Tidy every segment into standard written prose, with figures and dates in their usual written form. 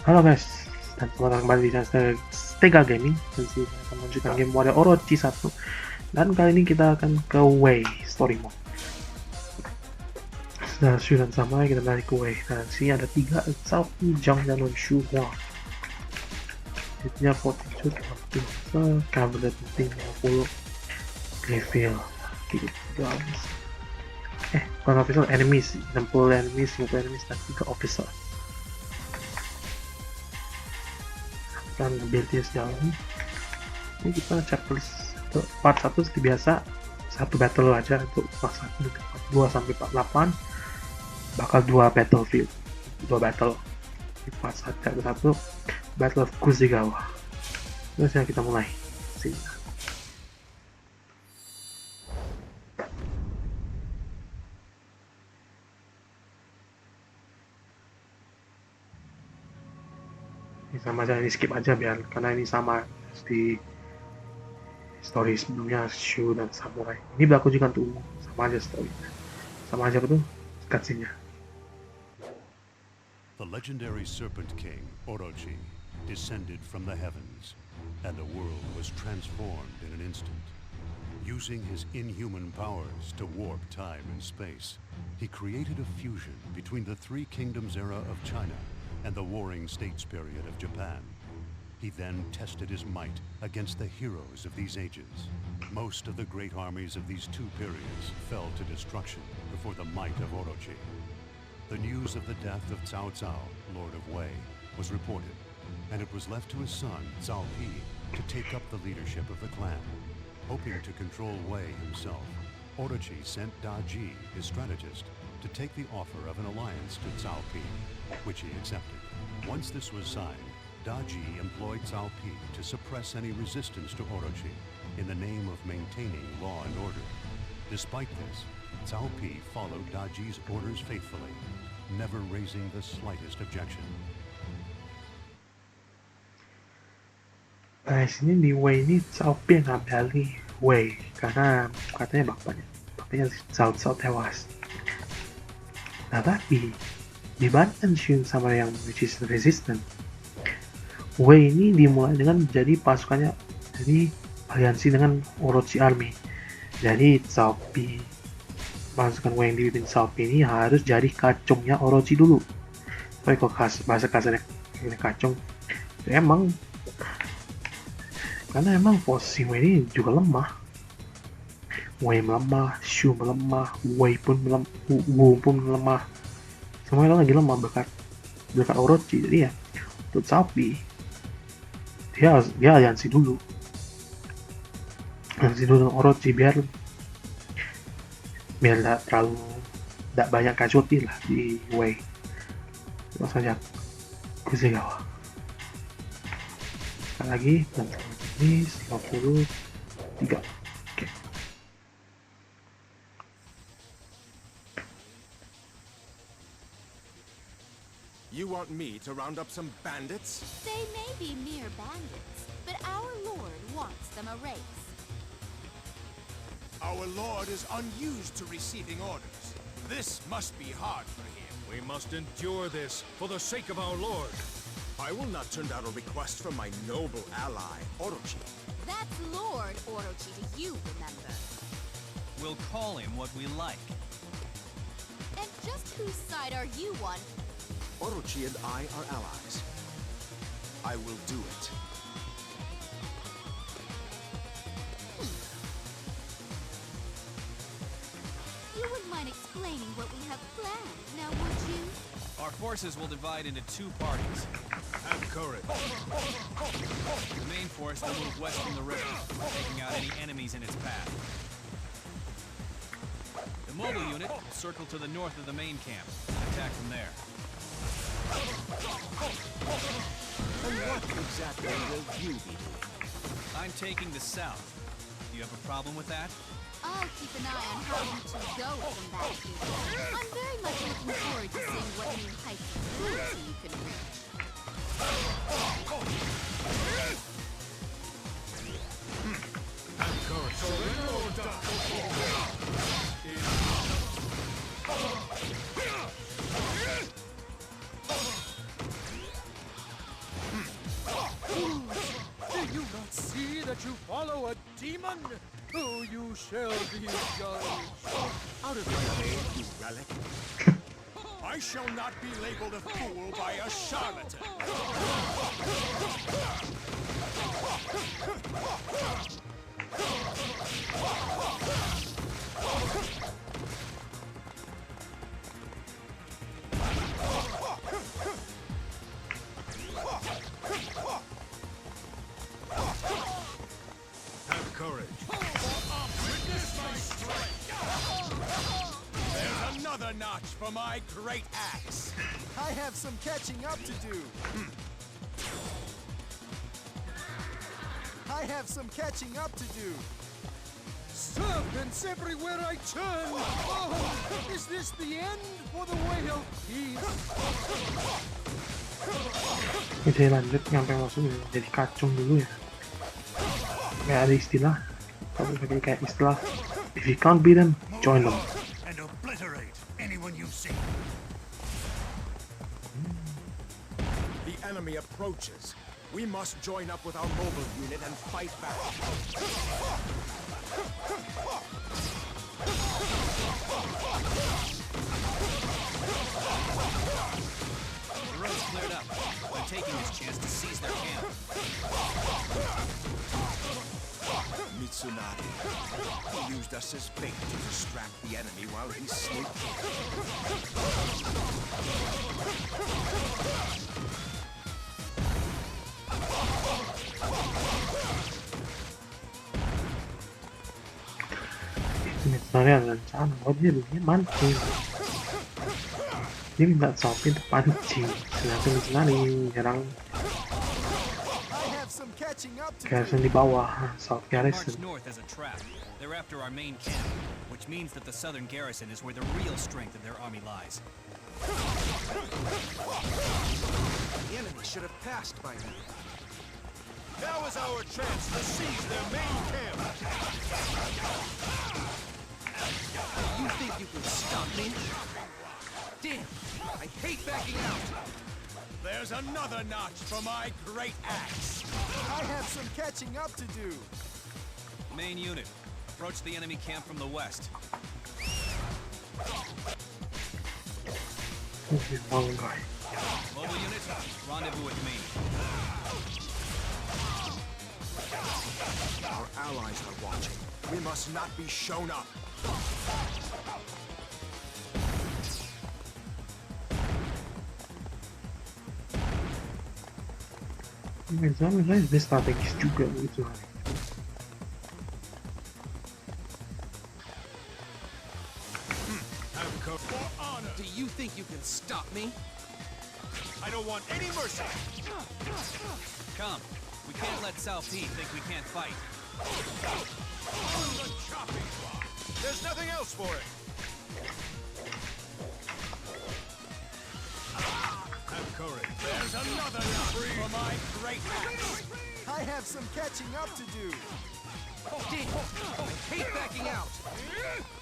Halo guys, dan selamat datang kembali di Stega Gaming. Dan sini saya akan menunjukkan game Wario Orochi 1. Dan kali ini kita akan ke Wei Story Mode. Nah, Shu dan Samurai kita balik ke Wei. Dan sini ada 3 Cao Pi, dan Shu Huang. Hitnya 40 waktu cabinet penting 50 reveal guys. Bukan official, enemies 60 enemies, 50 enemies, dan 3 officer. Dan ability sejauh ini kita checklist untuk part 1 seperti biasa, satu battle aja untuk part 1, part 2 sampai part 8 bakal 2 battlefield, 2 battle di part 1, Battle of Kuzigawa. Terus ya kita mulai sini. Ini sama aja, ini skip aja biar, karena ini sama di story sebelumnya Shu dan Samurai. Ini berlaku juga untuk sama aja storynya, sama aja betul cutscene-nya. The legendary Serpent King, Orochi, descended from the heavens, and the world was transformed in an instant. Using his inhuman powers to warp time and space, he created a fusion between the Three Kingdoms era of China and the Warring States period of Japan. He then tested his might against the heroes of these ages. Most of the great armies of these two periods fell to destruction before the might of Orochi. The news of the death of Cao Cao, Lord of Wei, was reported, and it was left to his son, Cao Pi, to take up the leadership of the clan. Hoping to control Wei himself, Orochi sent Da Ji, his strategist, to take the offer of an alliance to Cao Pi, which he accepted. Once this was signed, Da Ji employed Cao Pi to suppress any resistance to Orochi in the name of maintaining law and order. Despite this, Cao Pi followed Da Ji's orders faithfully, never raising the slightest objection. Nah, sini di Wei ini Cao Pi ngambil alih Wei karena katanya bapaknya Cao Cao tewas. Nah, tapi dibandingkan Shu sama yang which is resistant, Wei ini dimulai dengan jadi pasukannya, jadi aliansi dengan Orochi Army. Jadi Cao Pi, pasukan Wei yang dipimpin Cao Pi ini harus jadi kacungnya Orochi dulu. Tapi kok bahasa kasarnya kacung, emang karena emang posisi Wei ini juga lemah. Wei melemah, Shu melemah, Wei pun melemah, Wu pun melemah. Semuanya lagi lemah berkat Orochi. Jadi ya, untuk Cao Pi, dia aliansi dulu dengan Orochi biar tidak banyak casualty lah di Wei. Terus saja Kuzigawa. Sekali lagi, dan ini 53. Oke. You want me to round up some bandits? They may be mere bandits, but our Lord wants them erased. Our Lord is unused to receiving orders. This must be hard for him. We must endure this for the sake of our Lord. I will not turn down a request from my noble ally, Orochi. That's Lord Orochi to you, remember? We'll call him what we like. And just whose side are you on? Orochi and I are allies. I will do it. You wouldn't mind explaining what we have planned, now would you? Our forces will divide into two parties. Have courage. The main force will move west from the river, taking out any enemies in its path. The mobile unit will circle to the north of the main camp and attack from there. And what exactly will you be doing? I'm taking the south. Do you have a problem with that? I'll keep an eye on how you two go from that future. I'm very much looking forward to seeing what new heights of cruelty you can reach. Have courage. Surrender or die. you follow a demon? Oh, you shall be judged. Out of my way, you relic. I shall not be labeled a fool by a charlatan. Have courage. Witness my strength. There's another notch for my great axe. I have some catching up to do. I have some catching up to do. Serpents everywhere I turn. Oh, is this the end for the way of peace? Oke, lanjut nyampe maksudnya jadi kacung dulu ya. Kayak ada istilah, tapi kayak istilah, if you can't beat them, join them. And obliterate anyone you see. The enemy approaches. We must join up with our mobile unit and fight back. The road's cleared up. They're taking this chance to seize their camp. Mitsunari. He used us as bait to distract the enemy while he sneaked. Sebenarnya ada rencana, dia dulunya mancing. Dia minta Cao Pi untuk pancing, sedangkan sebenarnya nyerang I have some catching up to do. garrison di bawah, South March Garrison. north as a trap. They're after our main camp, which means that the southern garrison is where the real strength of their army lies. The enemy should have passed by now. Now is our chance to seize their main camp. You think you can stop me? Damn! I hate backing out. There's another notch for my great axe. I have some catching up to do. Main unit, approach the enemy camp from the west. This is one guy. Mobile unit, rendezvous with me. Our allies are watching. We must not be shown up. Misalnya dia strategis juga gitu. Have courage. For honor. Do you think you can stop me? I don't want any mercy. Come, we can't let Cao Pi think we can't fight. On the chopping block. There's nothing else for it. Have courage. There's another notch for my great axe. I have some catching up to do. Damn! I hate backing out.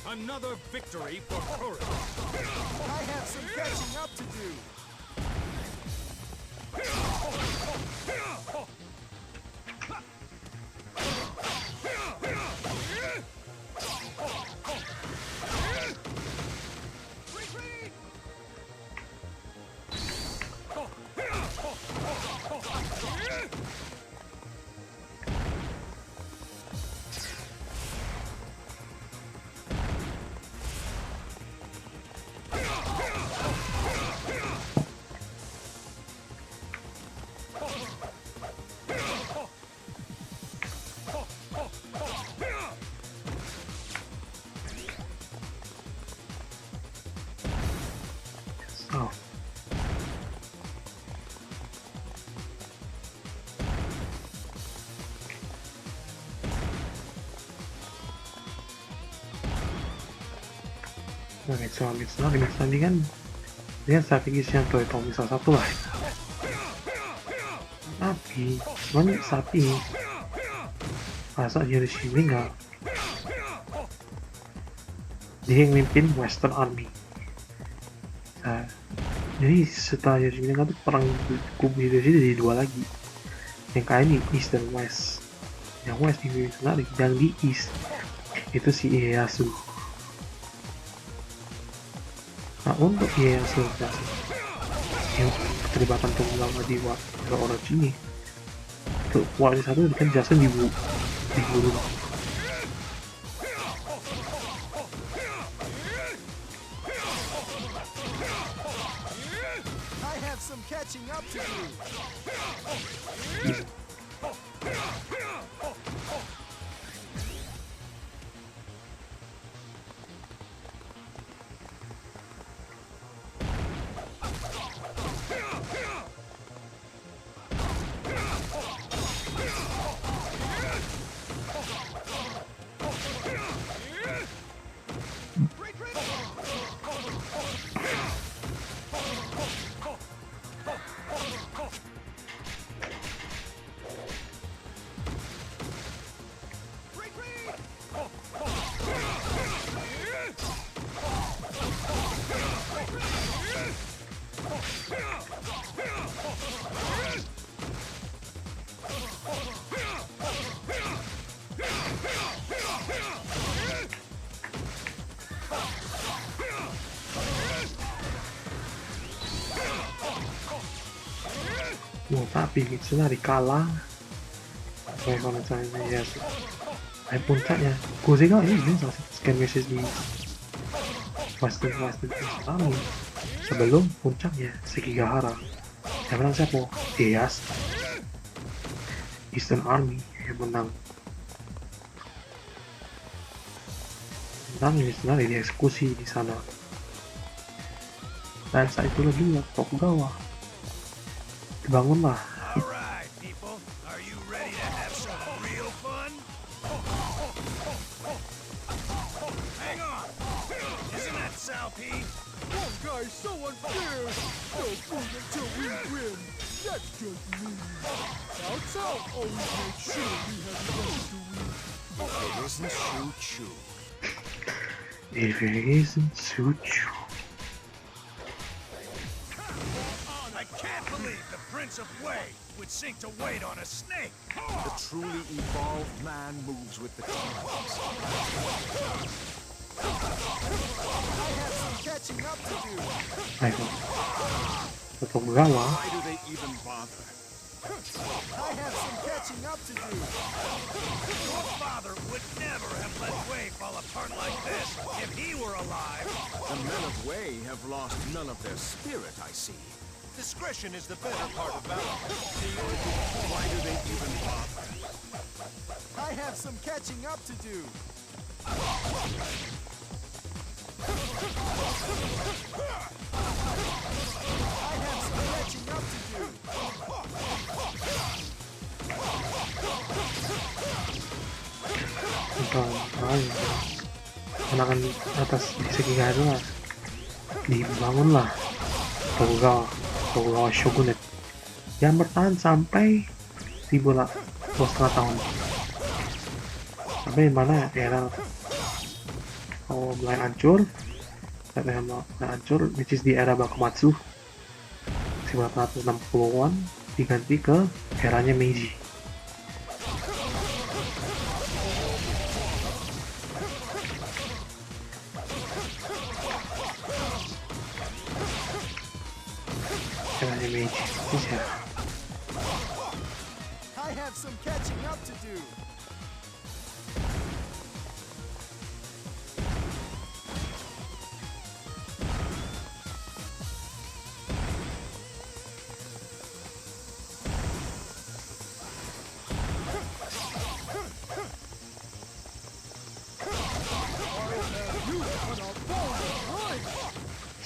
Another victory for courage. I have some catching up to do. Oh. Nah, misalnya di pertandingan dia strategisnya tuh itu misal satu lah, tapi cuman sapi masa dia di sini nggak, dia yang mimpin Western Army. Nah, jadi setelah dia meninggal tuh perang kubu itu jadi dua lagi, yang kali ini East dan West. Yang west dipimpin sendiri, yang di east itu si Ieyasu. Nah untuk Ieyasu yang keterlibatan Tokugawa di Orochi ini, wali satu kan jelasin diburu. I have some catching up to do. Wah tapi Mitsunari kalah. Bagaimana caranya ya? Puncaknya, Gozega ini salah satu scan message di Western Army sebelum puncaknya Sekigahara. Yang menang siapa? Ieyasu. Eastern Army yang menang. Ini sebenarnya dieksekusi di sana. Dan saat itu juga Tokugawa dibangunlah. Alright, people. Are you ready to have some real fun? Hang on. Isn't that Cao Pi? One guy's so unfair. No food until we win. That's just me. Cao Cao always makes sure we have enough to win. It isn't Choo-Choo. If it isn't Choo-Choo. I can't believe the Prince of Wei would sink to wait on a snake. The truly evolved man moves with the times. I have some catching up to do. Ayo, Tokugawa. Why do they even bother? I have some catching up to do. Your father would never have let Wei fall apart like this if he were alive. The men of Wei have lost none of their spirit, I see. Discretion is the better part of valor. Why do they even bother? I have some catching up to do. I have some catching up to do. Menangan atas di Sekigahara dibangunlah Tokugawa Shogunate yang bertahan sampai 2,5 tahun. Sampai mana era mulai hancur, which is di era Bakumatsu 1960-an, diganti ke eranya Meiji. Eranya Meiji, ya. I have some catching up to do.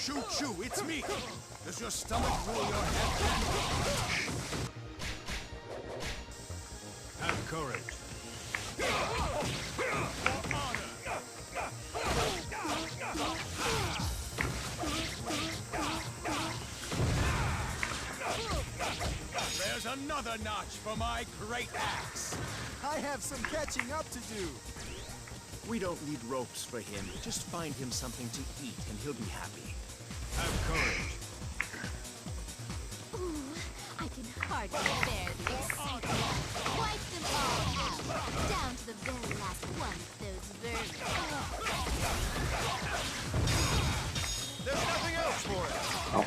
Choo-Choo, it's me. Does your stomach rule your head? Have courage. There's another notch for my great axe. I have some catching up to do. We don't need ropes for him. Just find him something to eat and he'll be happy. Have courage. Ooh, I can hardly bear the excitement. Wipe them all out. Down to the very last one of those vermin. There's nothing else for it. Oh.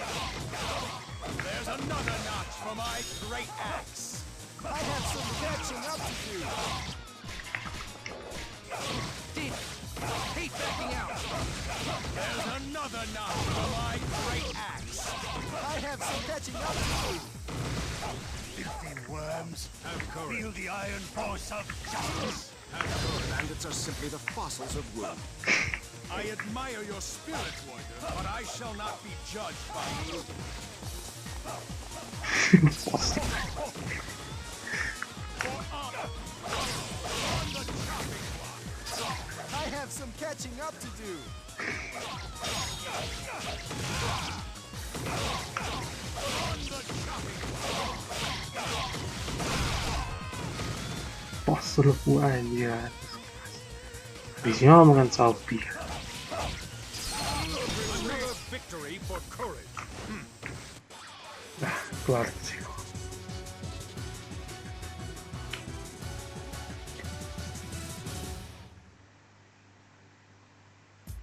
There's another notch for my great axe. I have some catching up to do. Damn it! I hate backing out. There's another notch for my great axe. I have some catching up to do. Filthy worms. Have courage. Feel the iron force of justice. Bandits are simply the fossils of wood. I admire your spirit, warrior, but I shall not be judged by you. Bosta. For honor. On the chopping block. I have some catching up to do. On the chopping block. Wah, seru aja. Habisnya omongan Cao Pi. Another victory for courage. Nah, keluar sih.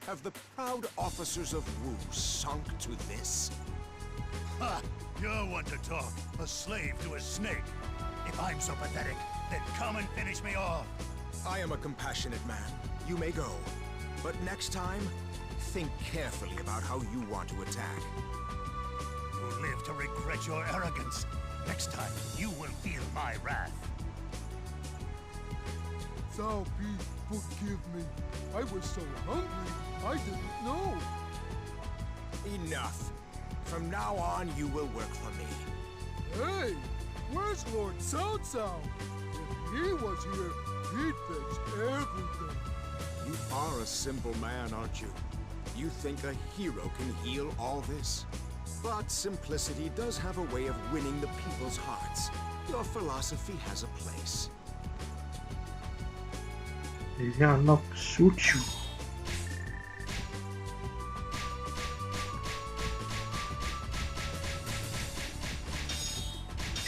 Have the proud officers of Wu sunk to this? Ha! You're one to talk. A slave to a snake. If I'm so pathetic, then come and finish me off. I am a compassionate man. You may go. But next time, think carefully about how you want to attack. You live to regret your arrogance. Next time, you will feel my wrath. Cao Pi, forgive me. I was so hungry, I didn't know. Enough. From now on, you will work for me. Hey, where's Lord Cao Cao? If he was here, he'd fix everything. You are a simple man, aren't you? You think a hero can heal all this? But simplicity does have a way of winning the people's hearts. Your philosophy has a place. Jadi anak suju.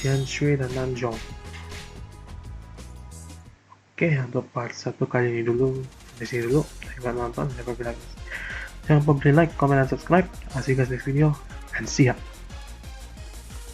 Tianshui dan Nanjong. Oke, untuk part 1 kali ini dulu. Di sini dulu. Saya nonton, saya bilang. Jangan lupa beri like, comment, dan subscribe. I'll see you guys next video, and see ya.